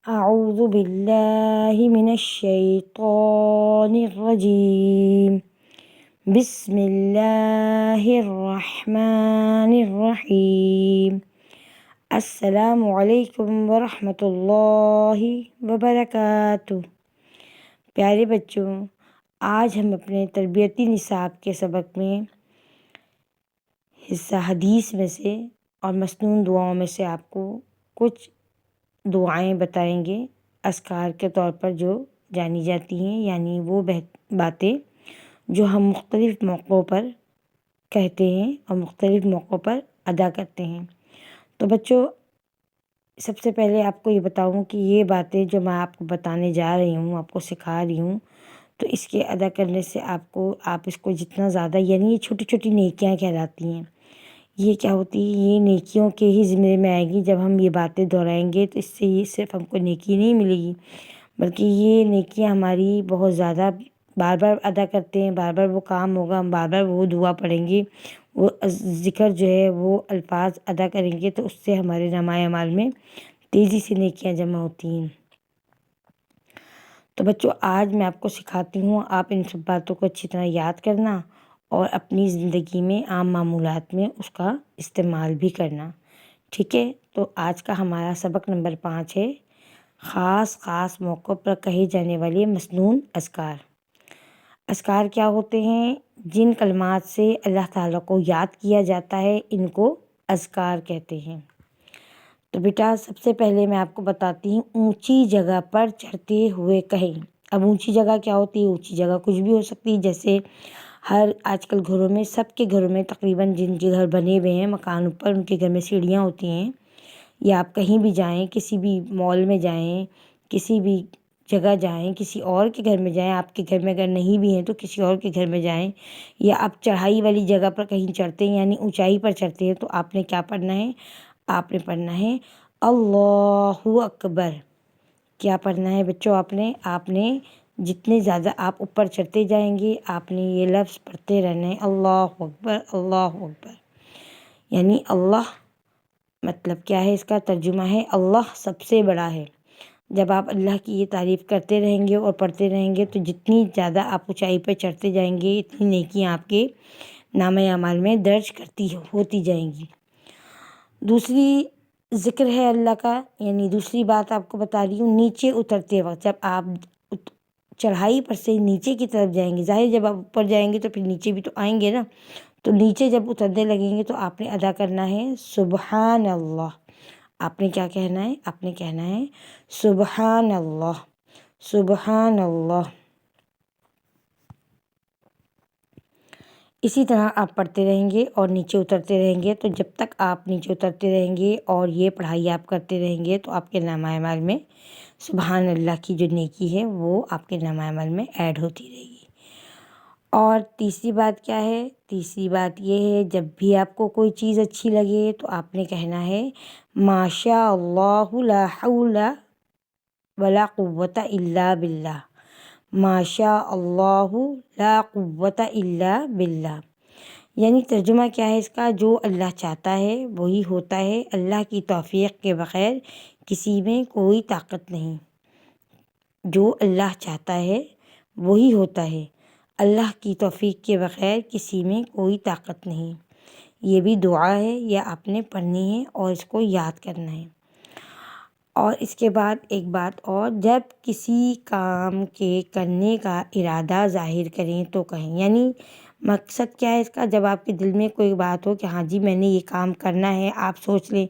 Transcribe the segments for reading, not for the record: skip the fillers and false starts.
أعوذ بالله من الشيطان الرجيم. بسم الله الرحمن الرحيم. السلام علیکم ورحمۃ اللہ وبرکاتہ۔ پیارے بچوں، آج ہم اپنے تربیتی نصاب کے سبق میں حصہ حدیث میں سے اور مسنون دعاؤں میں سے آپ کو کچھ دعائیں بتائیں گے اذکار کے طور پر جو جانی جاتی ہیں، یعنی وہ باتیں جو ہم مختلف موقعوں پر کہتے ہیں اور مختلف موقعوں پر ادا کرتے ہیں۔ تو بچوں، سب سے پہلے آپ کو یہ بتاؤں کہ یہ باتیں جو میں آپ کو بتانے جا رہی ہوں، آپ کو سکھا رہی ہوں، تو اس کے ادا کرنے سے آپ اس کو جتنا زیادہ، یعنی یہ چھوٹی چھوٹی نیکیاں کہلاتی ہیں۔ یہ کیا ہوتی ہے؟ یہ نیکیوں کے ہی زمرے میں آئے گی۔ جب ہم یہ باتیں دہرائیں گے تو اس سے یہ صرف ہم کو نیکی نہیں ملے گی، بلکہ یہ نیکیاں ہماری بہت زیادہ بار بار ادا کرتے ہیں، بار بار وہ کام ہوگا، ہم بار بار وہ دعا پڑھیں گے، وہ ذکر جو ہے، وہ الفاظ ادا کریں گے، تو اس سے ہمارے نامۂ اعمال میں تیزی سے نیکیاں جمع ہوتی ہیں۔ تو بچوں، آج میں آپ کو سکھاتی ہوں، آپ ان سب باتوں کو اچھی طرح یاد کرنا اور اپنی زندگی میں عام معمولات میں اس کا استعمال بھی کرنا، ٹھیک ہے؟ تو آج کا ہمارا سبق نمبر 5 ہے، خاص موقعوں پر کہے جانے والے مسنون اذکار۔ اذکار کیا ہوتے ہیں؟ جن کلمات سے اللہ تعالیٰ کو یاد کیا جاتا ہے، ان کو اذکار کہتے ہیں۔ تو بیٹا، سب سے پہلے میں آپ کو بتاتی ہوں، اونچی جگہ پر چڑھتے ہوئے کہیں۔ اب اونچی جگہ کیا ہوتی ہے؟ اونچی جگہ کچھ بھی ہو سکتی ہے، جیسے آج کل گھروں میں، سب کے گھروں میں تقریباً جن کے گھر بنے ہوئے ہیں مکانوں پر، ان کے گھر میں سیڑھیاں ہوتی ہیں، یا آپ کہیں بھی جائیں، کسی بھی مال میں جائیں، کسی بھی جگہ جائیں، کسی اور کے گھر میں جائیں، آپ کے گھر میں اگر نہیں بھی ہیں تو کسی اور کے گھر میں جائیں، یا آپ چڑھائی والی جگہ پر کہیں چڑھتے ہیں، یعنی اونچائی پر چڑھتے ہیں، تو آپ نے کیا پڑھنا ہے؟ آپ نے پڑھنا ہے اللہ اکبر۔ کیا پڑھنا ہے بچوں؟ آپ نے جتنے زیادہ آپ اوپر چڑھتے جائیں گے، آپ نے یہ لفظ پڑھتے رہنا ہے، اللہ اکبر، اللہ اکبر۔ یعنی اللہ، مطلب کیا ہے؟ اس کا ترجمہ ہے اللہ سب سے بڑا ہے۔ جب آپ اللہ کی یہ تعریف کرتے رہیں گے اور پڑھتے رہیں گے، تو جتنی زیادہ آپ اونچائی پہ چڑھتے جائیں گے، اتنی نیکیاں آپ کے نامۂ اعمال میں درج ہوتی جائیں گی۔ دوسری ذکر ہے اللہ کا، یعنی دوسری بات آپ کو بتا رہی ہوں، نیچے اترتے وقت، جب آپ چڑھائی پر سے نیچے کی طرف جائیں گے، ظاہر جب آپ اوپر جائیں گے تو پھر نیچے بھی تو آئیں گے نا، تو نیچے جب اترنے لگیں گے تو آپ نے ادا کرنا ہے سبحان اللہ۔ آپ نے کیا کہنا ہے؟ آپ نے کہنا ہے سبحان اللہ، سبحان اللہ۔ اسی طرح آپ پڑھتے رہیں گے اور نیچے اترتے رہیں گے، تو جب تک آپ نیچے اترتے رہیں گے اور یہ پڑھائی آپ کرتے رہیں گے، تو آپ کے نامۂ اعمال میں سبحان اللہ کی جو نیکی ہے وہ آپ کے نامۂ اعمال میں ایڈ ہوتی رہے گی۔ اور تیسری بات کیا ہے؟ تیسری بات یہ ہے، جب بھی آپ کو کوئی چیز اچھی لگے تو آپ نے کہنا ہے ماشاء اللہ لا حول ولا قوت الا باللہ، ماشاء اللہ لا قوت الا باللہ۔ یعنی ترجمہ کیا ہے اس کا؟ جو اللہ چاہتا ہے وہی ہوتا ہے، اللہ کی توفیق کے بغیر کسی میں کوئی طاقت نہیں۔ جو اللہ چاہتا ہے وہی ہوتا ہے، اللہ کی توفیق کے بغیر کسی میں کوئی طاقت نہیں۔ یہ بھی دعا ہے، یہ آپ نے پڑھنی ہے اور اس کو یاد کرنا ہے۔ اور اس کے بعد ایک بات اور، جب کسی کام کے کرنے کا ارادہ ظاہر کریں تو کہیں، یعنی مقصد کیا ہے اس کا؟ جب آپ کے دل میں کوئی بات ہو کہ ہاں جی میں نے یہ کام کرنا ہے، آپ سوچ لیں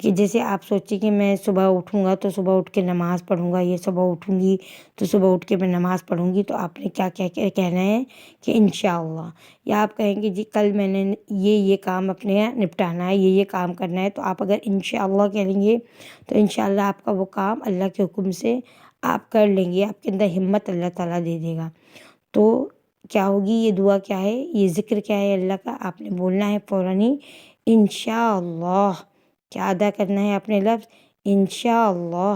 کہ جیسے آپ سوچیں کہ میں صبح اٹھوں گا تو صبح اٹھ کے نماز پڑھوں گا، یہ صبح اٹھوں گی تو صبح اٹھ کے میں نماز پڑھوں گی، تو آپ نے کیا کہنا ہے کہ انشاءاللہ، یا آپ کہیں گے جی کل میں نے یہ کام اپنے نپٹانا ہے، یہ کام کرنا ہے، تو آپ اگر انشاءاللہ کہہ لیں گے تو انشاءاللہ آپ کا وہ کام اللہ کے حکم سے آپ کر لیں گے، آپ کے اندر ہمت اللہ تعالیٰ دے دے گا۔ تو کیا ہوگی یہ دعا؟ کیا ہے یہ ذکر؟ کیا ہے اللہ کا؟ آپ نے بولنا ہے فوراً ہی انشاءاللہ۔ کیا ادا کرنا ہے آپ نے لفظ؟ انشاءاللہ۔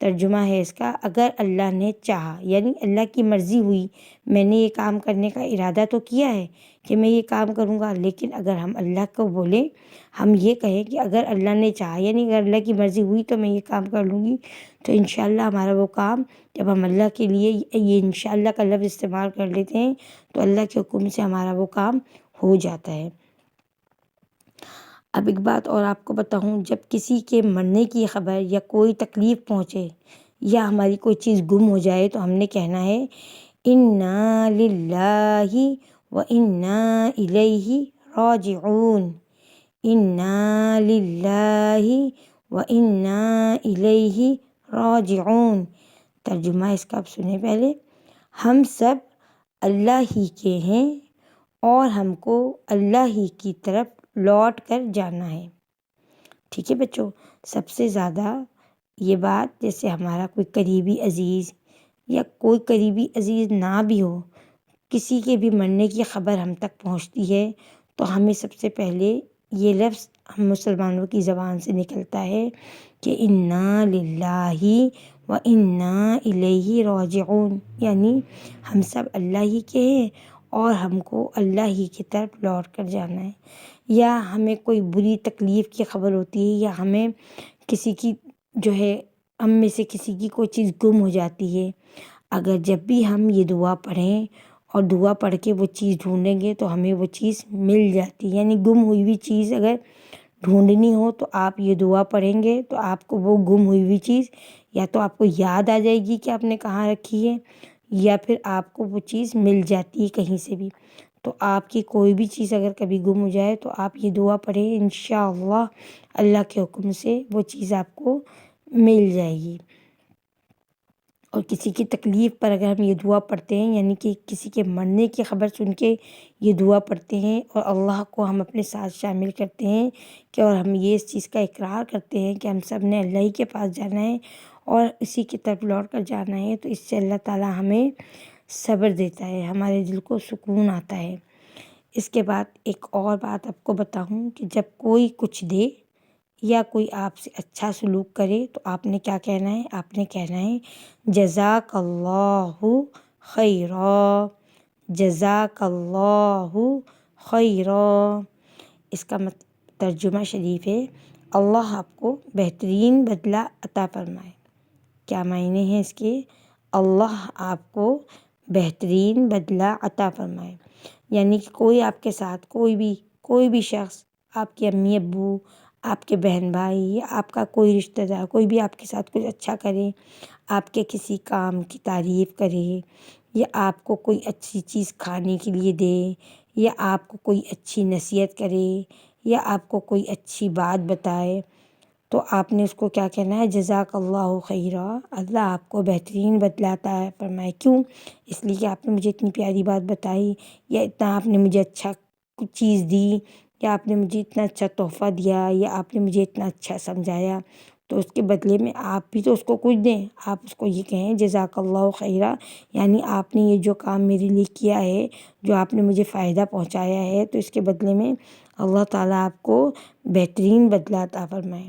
ترجمہ ہے اس کا، اگر اللہ نے چاہا، یعنی اللہ کی مرضی ہوئی، میں نے یہ کام کرنے کا ارادہ تو کیا ہے کہ میں یہ کام کروں گا، لیکن اگر ہم اللہ کو بولیں، ہم یہ کہیں کہ اگر اللہ نے چاہا، یعنی اگر اللہ کی مرضی ہوئی تو میں یہ کام کر لوں گی، تو انشاءاللہ ہمارا وہ کام، جب ہم اللہ کے لیے یہ انشاءاللہ کا لفظ استعمال کر لیتے ہیں تو اللہ کے حکم سے ہمارا وہ کام ہو جاتا ہے۔ اب ایک بات اور آپ کو بتاؤں، جب کسی کے مرنے کی خبر یا کوئی تکلیف پہنچے یا ہماری کوئی چیز گم ہو جائے تو ہم نے کہنا ہے انا للہ و انا الیہ راجعون، انا للہ و انا الیہ راجعون۔ ترجمہ اس کا آپ سنیں پہلے، ہم سب اللہ ہی کے ہیں اور ہم کو اللہ ہی کی طرف لوٹ کر جانا ہے۔ ٹھیک ہے بچوں، سب سے زیادہ یہ بات، جیسے ہمارا کوئی قریبی عزیز یا کوئی قریبی عزیز نہ بھی ہو، کسی کے بھی مرنے کی خبر ہم تک پہنچتی ہے تو ہمیں سب سے پہلے یہ لفظ ہم مسلمانوں کی زبان سے نکلتا ہے کہ انا للہ و انا الیہ راجعون، یعنی ہم سب اللہ ہی کے ہیں اور ہم کو اللہ ہی کی طرف لوٹ کر جانا ہے۔ یا ہمیں کوئی بری تکلیف کی خبر ہوتی ہے، یا ہمیں کسی کی جو ہے، ہم میں سے کسی کی کوئی چیز گم ہو جاتی ہے، اگر جب بھی ہم یہ دعا پڑھیں اور دعا پڑھ کے وہ چیز ڈھونڈیں گے تو ہمیں وہ چیز مل جاتی ہے۔ یعنی گم ہوئی ہوئی چیز اگر ڈھونڈنی ہو تو آپ یہ دعا پڑھیں گے تو آپ کو وہ گم ہوئی ہوئی چیز یا تو آپ کو یاد آ جائے گی کہ آپ نے کہاں رکھی ہے، یا پھر آپ کو وہ چیز مل جاتی ہے کہیں سے بھی۔ تو آپ کی کوئی بھی چیز اگر کبھی گم ہو جائے تو آپ یہ دعا پڑھیں، انشاءاللہ اللہ کے حکم سے وہ چیز آپ کو مل جائے گی۔ اور کسی کی تکلیف پر اگر ہم یہ دعا پڑھتے ہیں، یعنی کہ کسی کے مرنے کی خبر سن کے یہ دعا پڑھتے ہیں اور اللہ کو ہم اپنے ساتھ شامل کرتے ہیں کہ اور ہم یہ اس چیز کا اقرار کرتے ہیں کہ ہم سب نے اللہ ہی کے پاس جانا ہے اور اسی کی طرف لوٹ کر جانا ہے، تو اس سے اللہ تعالیٰ ہمیں صبر دیتا ہے، ہمارے دل کو سکون آتا ہے۔ اس کے بعد ایک اور بات آپ کو بتاؤں کہ جب کوئی کچھ دے یا کوئی آپ سے اچھا سلوک کرے تو آپ نے کیا کہنا ہے؟ آپ نے کہنا ہے جزاک اللہ خیرا، جزاک اللہ خیرا۔ اس کا ترجمہ شریف ہے اللہ آپ کو بہترین بدلہ عطا فرمائے۔ کیا معنی ہیں اس کے؟ اللہ آپ کو بہترین بدلہ عطا فرمائے، یعنی کہ کوئی آپ کے ساتھ کوئی بھی شخص، آپ کے امی ابو، آپ کے بہن بھائی، یا آپ کا کوئی رشتہ دار، کوئی بھی آپ کے ساتھ کچھ اچھا کرے، آپ کے کسی کام کی تعریف کرے، یا آپ کو کوئی اچھی چیز کھانے کے لیے دے، یا آپ کو کوئی اچھی نصیحت کرے، یا آپ کو کوئی اچھی بات بتائے، تو آپ نے اس کو کیا کہنا ہے؟ جزاک اللہ خیرا، اللہ آپ کو بہترین بدلہ عطا فرمائے۔ کیوں؟ اس لیے کہ آپ نے مجھے اتنی پیاری بات بتائی، یا اتنا آپ نے مجھے اچھا کچھ چیز دی، یا آپ نے مجھے اتنا اچھا تحفہ دیا، یا آپ نے مجھے اتنا اچھا سمجھایا، تو اس کے بدلے میں آپ بھی تو اس کو کچھ دیں۔ آپ اس کو یہ کہیں جزاک اللہ خیرا، یعنی آپ نے یہ جو کام میرے لیے کیا ہے، جو آپ نے مجھے فائدہ پہنچایا ہے، تو اس کے بدلے میں اللہ تعالیٰ آپ کو بہترین بدلہ عطا فرمائے۔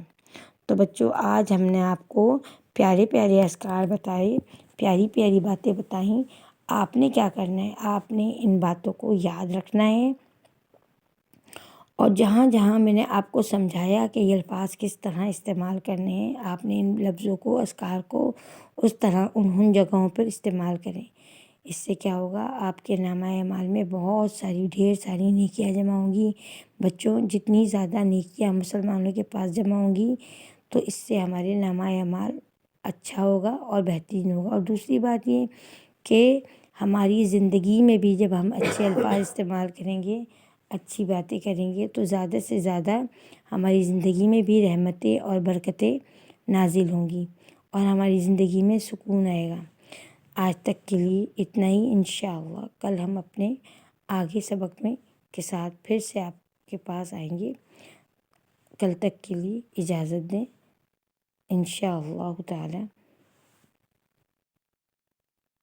تو بچوں، آج ہم نے آپ کو پیارے پیارے اذکار بتائے، پیاری پیاری باتیں بتائیں۔ آپ نے کیا کرنا ہے؟ آپ نے ان باتوں کو یاد رکھنا ہے، اور جہاں جہاں میں نے آپ کو سمجھایا کہ یہ الفاظ کس طرح استعمال کرنے ہیں، آپ نے ان لفظوں کو، اذکار کو اس طرح ان جگہوں پر استعمال کریں۔ اس سے کیا ہوگا؟ آپ کے نامہ اعمال میں بہت ساری، ڈھیر ساری نیکیاں جمع ہوں گی۔ بچوں، جتنی زیادہ نیکیاں مسلمانوں کے پاس جمع ہوں گی تو اس سے ہمارے نامہ اعمال اچھا ہوگا اور بہترین ہوگا۔ اور دوسری بات یہ کہ ہماری زندگی میں بھی جب ہم اچھے الفاظ استعمال کریں گے، اچھی باتیں کریں گے، تو زیادہ سے زیادہ ہماری زندگی میں بھی رحمتیں اور برکتیں نازل ہوں گی اور ہماری زندگی میں سکون آئے گا۔ آج تک کے لیے اتنا ہی، انشاءاللہ کل ہم اپنے آگے سبق میں کے ساتھ پھر سے آپ کے پاس آئیں گے۔ کل تک کے لیے اجازت دیں، انشاءاللہ تعالی۔